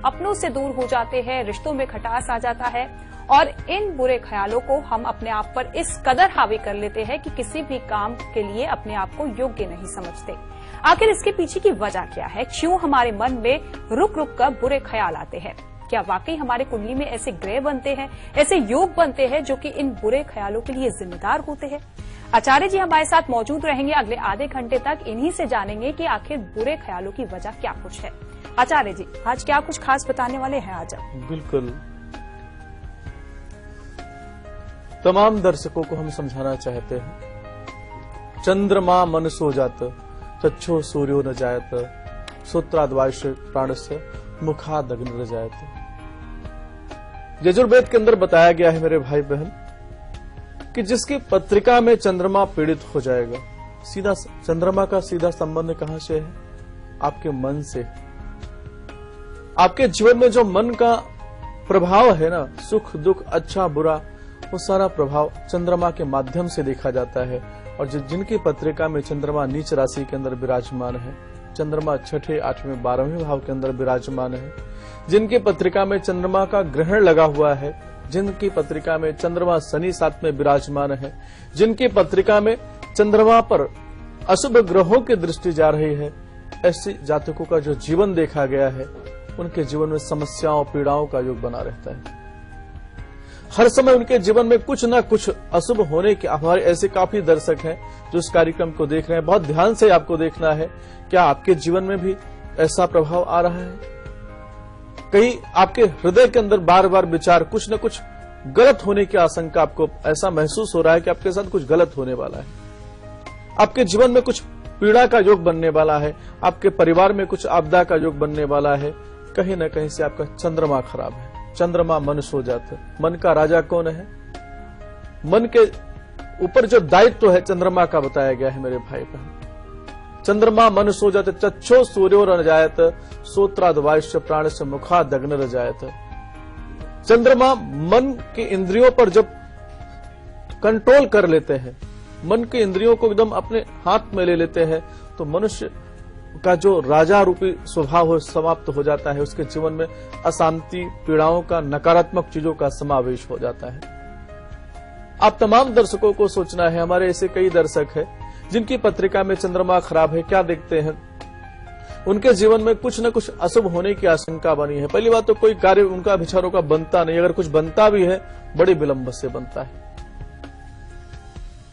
अपनों से दूर हो जाते हैं, रिश्तों में खटास आ जाता है और इन बुरे ख्यालों को हम अपने आप पर इस कदर हावी कर लेते हैं कि किसी भी काम के लिए अपने आप को योग्य नहीं समझते। आखिर इसके पीछे की वजह क्या है? क्यों हमारे मन में रुक रुक कर बुरे ख्याल आते हैं? क्या वाकई हमारे कुंडली में ऐसे ग्रह बनते हैं, ऐसे योग बनते हैं जो कि इन बुरे ख्यालों के लिए जिम्मेदार होते हैं? आचार्य जी हमारे साथ मौजूद रहेंगे अगले आधे घंटे तक। इन्हीं से जानेंगे कि आखिर बुरे ख्यालों की वजह क्या कुछ है। आचार्य जी आज क्या कुछ खास बताने वाले हैं? आज बिल्कुल, तमाम दर्शकों को हम समझाना चाहते हैं। चंद्रमा मन सो जात, चक्षो सूर्यो न जायत, सूत्राद्वाश प्राणस्य मुखादग्नि न जायत। यजुर्वेद के अंदर बताया गया है मेरे भाई बहन कि जिसकी पत्रिका में चंद्रमा पीड़ित हो जाएगा, सीधा चंद्रमा का सीधा संबंध कहां से है? आपके मन से। आपके जीवन में जो मन का प्रभाव है ना, सुख दुख अच्छा बुरा, वो सारा प्रभाव चंद्रमा के माध्यम से देखा जाता है। और जिनकी पत्रिका में चंद्रमा नीच राशि के अंदर विराजमान है, चंद्रमा छठे आठवें 12वें भाव के अंदर विराजमान है, जिनकी पत्रिका में चंद्रमा का ग्रहण लगा हुआ है, जिनकी पत्रिका में चंद्रमा शनि साथ में विराजमान है, जिनकी पत्रिका में चंद्रमा पर अशुभ ग्रहों की दृष्टि जा रही है, ऐसे जातकों का जो जीवन देखा गया है, उनके जीवन में समस्याओं पीड़ाओं का योग बना रहता है। हर समय उनके जीवन में कुछ न कुछ अशुभ होने के, हमारे ऐसे काफी दर्शक हैं जो इस कार्यक्रम को देख रहे हैं। बहुत ध्यान से आपको देखना है, क्या आपके जीवन में भी ऐसा प्रभाव आ रहा है? कहीं आपके हृदय के अंदर बार बार विचार, कुछ न कुछ गलत होने की आशंका, आपको ऐसा महसूस हो रहा है कि आपके साथ कुछ गलत होने वाला है, आपके जीवन में कुछ पीड़ा का योग बनने वाला है, आपके परिवार में कुछ आपदा का योग बनने वाला है। कहीं न कहीं से आपका चंद्रमा खराब है। चंद्रमा मन सो जाता है। मन का राजा कौन है? मन के ऊपर जो दायित्व है चंद्रमा का बताया गया है मेरे भाई बहन। चंद्रमा मन सो जाते, चक्षो सूर्यो न जायत, सूत्राद्वाश्य प्राण से मुखादग्नि न जायत। चंद्रमा मन की इंद्रियों पर जब कंट्रोल कर लेते हैं, मन की इंद्रियों को एकदम अपने हाथ में ले लेते हैं, तो मनुष्य का जो राजा रूपी स्वभाव हो समाप्त हो जाता है। उसके जीवन में अशांति पीड़ाओं का, नकारात्मक चीजों का समावेश हो जाता है। आप तमाम दर्शकों को सोचना है, हमारे ऐसे कई दर्शक हैं जिनकी पत्रिका में चंद्रमा खराब है। क्या देखते हैं? उनके जीवन में कुछ न कुछ अशुभ होने की आशंका बनी है। पहली बात तो कोई कार्य उनका विचारों का बनता नहीं, अगर कुछ बनता भी है बड़ी विलंब से बनता है।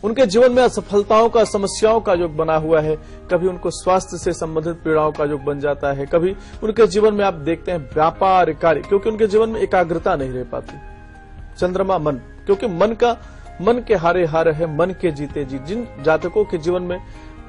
उनके जीवन में असफलताओं का, समस्याओं का योग बना हुआ है। कभी उनको स्वास्थ्य से संबंधित पीड़ाओं का योग बन जाता है, कभी उनके जीवन में आप देखते हैं व्यापार कार्य, क्योंकि उनके जीवन में एकाग्रता नहीं रह पाती। चंद्रमा मन, क्योंकि मन के हारे हार है, मन के जीते जीत। जिन जातकों के जीवन में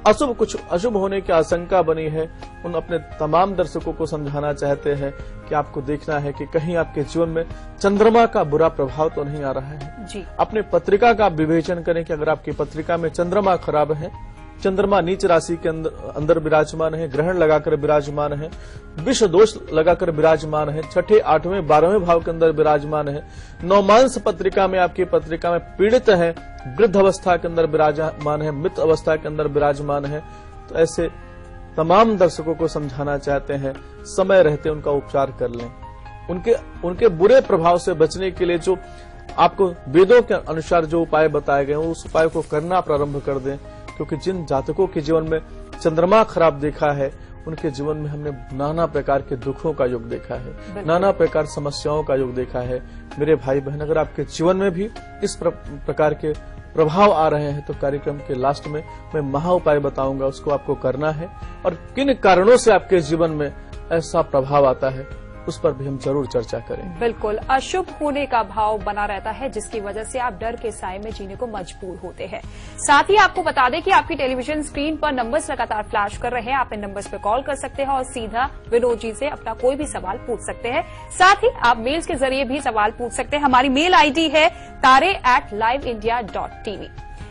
कुछ अशुभ होने की आशंका बनी है, उन अपने तमाम दर्शकों को समझाना चाहते हैं कि आपको देखना है कि कहीं आपके जीवन में चंद्रमा का बुरा प्रभाव तो नहीं आ रहा है जी। अपने पत्रिका का आप विवेचन करें कि अगर आपकी पत्रिका में चंद्रमा खराब है, चंद्रमा नीच राशि के अंदर विराजमान है, ग्रहण लगाकर विराजमान है, विष दोष लगाकर विराजमान है, छठे आठवें 12वें भाव के अंदर विराजमान है, नौमांस पत्रिका में आपकी पत्रिका में पीड़ित है, वृद्ध अवस्था के अंदर विराजमान है, मृत अवस्था के अंदर विराजमान है, तो ऐसे तमाम दर्शकों को समझाना चाहते हैं, समय रहते उनका उपचार कर लें। उनके बुरे प्रभाव से बचने के लिए जो आपको वेदों के अनुसार जो उपाय बताए गए उस उपाय को करना प्रारंभ कर दें। क्योंकि जिन जातकों के जीवन में चंद्रमा खराब देखा है, उनके जीवन में हमने नाना प्रकार के दुखों का योग देखा है, नाना प्रकार समस्याओं का योग देखा है। मेरे भाई बहन, अगर आपके जीवन में भी इस प्रकार के प्रभाव आ रहे हैं तो कार्यक्रम के लास्ट में मैं महा उपाय बताऊंगा, उसको आपको करना है। और किन कारणों से आपके जीवन में ऐसा प्रभाव आता है उस पर भी हम जरूर चर्चा करें। बिल्कुल, अशुभ होने का भाव बना रहता है जिसकी वजह से आप डर के साए में जीने को मजबूर होते हैं। साथ ही आपको बता दें कि आपकी टेलीविजन स्क्रीन पर नंबर्स लगातार फ्लैश कर रहे हैं, आप इन नंबर्स पर कॉल कर सकते हैं और सीधा विनोद जी से अपना कोई भी सवाल पूछ सकते हैं। साथ ही आप मेल्स के जरिए भी सवाल पूछ सकते हैं। हमारी मेल आईडी है tare@liveindia.tv।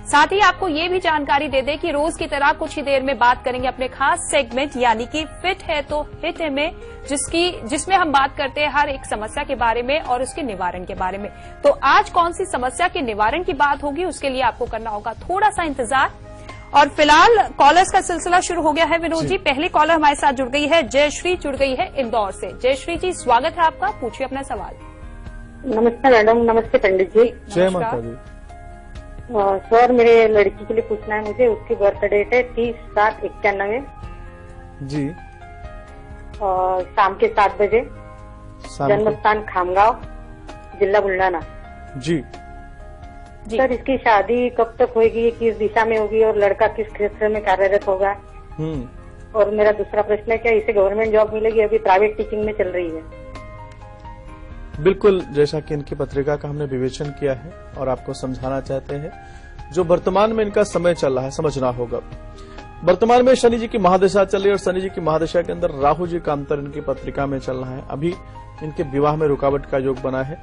साथ ही आपको ये भी जानकारी दे दें कि रोज की तरह कुछ ही देर में बात करेंगे अपने खास सेगमेंट यानी कि फिट है तो हिट है में, जिसमें हम बात करते हैं हर एक समस्या के बारे में और उसके निवारण के बारे में। तो आज कौन सी समस्या के निवारण की बात होगी, उसके लिए आपको करना होगा थोड़ा सा इंतजार और फिलहाल कॉलर्स का सिलसिला शुरू हो गया है। विनोद जी, पहली कॉलर हमारे साथ जुड़ गई है, जयश्री जुड़ गई है इंदौर से। जयश्री जी, स्वागत है आपका, पूछिए अपना सवाल। नमस्ते मैडम। नमस्ते पंडित जी। जय माता दी। सर, मेरे लड़की के लिए पूछना है मुझे। उसकी बर्थ डेट है 30/7/91 जी। और शाम के 7 बजे। जन्म स्थान खामगांव, जिला बुल्ढाना। जी। सर, इसकी शादी कब तक होगी, किस दिशा में होगी और लड़का किस क्षेत्र में कार्यरत होगा? और मेरा दूसरा प्रश्न है, क्या इसे गवर्नमेंट जॉब मिलेगी? अभी प्राइवेट टीचिंग में चल रही है। बिल्कुल, जैसा कि इनकी पत्रिका का हमने विवेचन किया है और आपको समझाना चाहते हैं, जो वर्तमान में इनका समय चल रहा है समझना होगा। वर्तमान में शनि जी की महादशा चल रही है और शनि जी की महादशा के अंदर राहु जी का अंतर इनकी पत्रिका में चल रहा है। अभी इनके विवाह में रुकावट का योग बना है।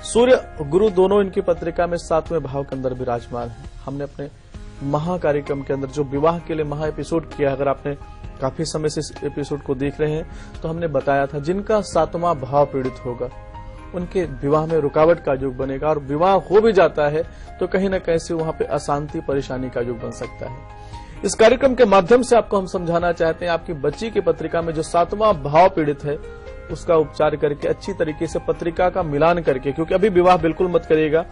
सूर्य गुरु दोनों इनकी पत्रिका में 7वें भाव के अंदर विराजमान है। हमने अपने महा कार्यक्रम के अंदर जो विवाह के लिए महा एपिसोड किया, अगर आपने काफी समय से इस एपिसोड को देख रहे हैं तो हमने बताया था, जिनका 7वां भाव पीड़ित होगा उनके विवाह में रुकावट का योग बनेगा और विवाह हो भी जाता है तो कहीं न कहीं से वहां पे अशांति परेशानी का योग बन सकता है। इस कार्यक्रम के माध्यम से आपको हम समझाना चाहते हैं, आपकी बच्ची की पत्रिका में जो 7वां भाव पीड़ित है उसका उपचार करके अच्छी तरीके से पत्रिका का मिलान करके, क्योंकि अभी विवाह बिल्कुल मत करिएगा।